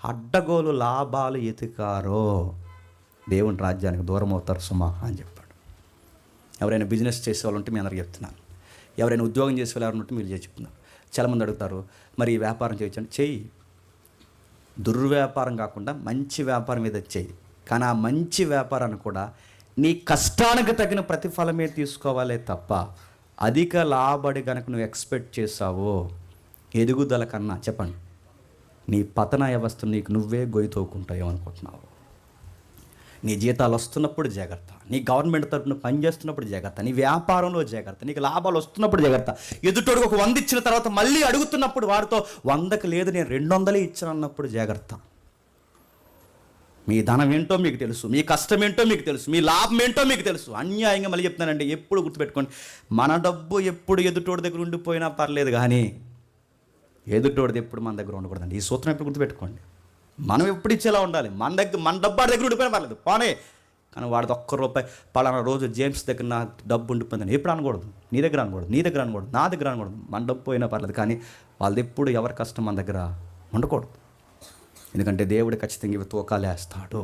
అడ్డగోలు లాభాలు ఎతికారో దేవుని రాజ్యానికి దూరం అవుతారు సుమా అని చెప్పాడు. ఎవరైనా బిజినెస్ చేసే వాళ్ళు ఉంటే మీ అందరికి చెప్తున్నాను, ఎవరైనా ఉద్యోగం చేసే వాళ్ళు ఉంటే మీరు చెప్తున్నారు. చాలామంది అడుగుతారు, మరి ఈ వ్యాపారం చేయొచ్చండి. చెయ్యి, దుర్వ్యాపారం కాకుండా మంచి వ్యాపారం మీద చెయ్యి. కానీ ఆ మంచి వ్యాపారాన్ని కూడా నీ కష్టానికి తగిన ప్రతిఫలమే తీసుకోవాలే తప్ప అధిక లాభడి కనుక నువ్వు ఎక్స్పెక్ట్ చేసావో ఎదుగుదల కన్నా చెప్పండి నీ పతన వ్యవస్థ నీకు నువ్వే గొయ్యి తోకుంటాయో అనుకుంటున్నావు. నీ జీతాలు వస్తున్నప్పుడు జాగ్రత్త, నీ గవర్నమెంట్ తరఫున పనిచేస్తున్నప్పుడు జాగ్రత్త, నీ వ్యాపారంలో జాగ్రత్త, నీకు లాభాలు వస్తున్నప్పుడు జాగ్రత్త. ఎదుటోడికి ఒక 100 ఇచ్చిన తర్వాత మళ్ళీ అడుగుతున్నప్పుడు వాడితో 100కి లేదు నేను 200 ఇచ్చాను అన్నప్పుడు జాగ్రత్త. మీ ధనం ఏంటో మీకు తెలుసు, మీ కష్టం ఏంటో మీకు తెలుసు, మీ లాభం ఏంటో మీకు తెలుసు. అన్యాయంగా మళ్ళీ చెప్తున్నానండి, ఎప్పుడు గుర్తుపెట్టుకోండి, మన డబ్బు ఎప్పుడు ఎదుటోడి దగ్గర ఉండిపోయినా పర్లేదు, కానీ ఎదుటోడిది ఎప్పుడు మన దగ్గర ఉండకూడదండి. ఈ సూత్రం ఎప్పుడు గుర్తుపెట్టుకోండి. మనం ఎప్పుడు ఇచ్చేలా ఉండాలి. మన డబ్బు వాడి దగ్గర ఉండిపోయినా పర్లేదు, పోనే, కానీ వాడిది ₹1 పలానా రోజు జేమ్స్ దగ్గర నా డబ్బు ఉండిపోయిందని ఎప్పుడు అనకూడదు. నీ దగ్గర అనకూడదు, నీ దగ్గర అనకూడదు, నా దగ్గర అనకూడదు. మన డబ్బు పోయినా పర్లేదు, కానీ వాళ్ళది ఎప్పుడు ఎవరి కష్టం మన దగ్గర ఉండకూడదు. ఎందుకంటే దేవుడు ఖచ్చితంగా ఇవి తూకాలేస్తాడు.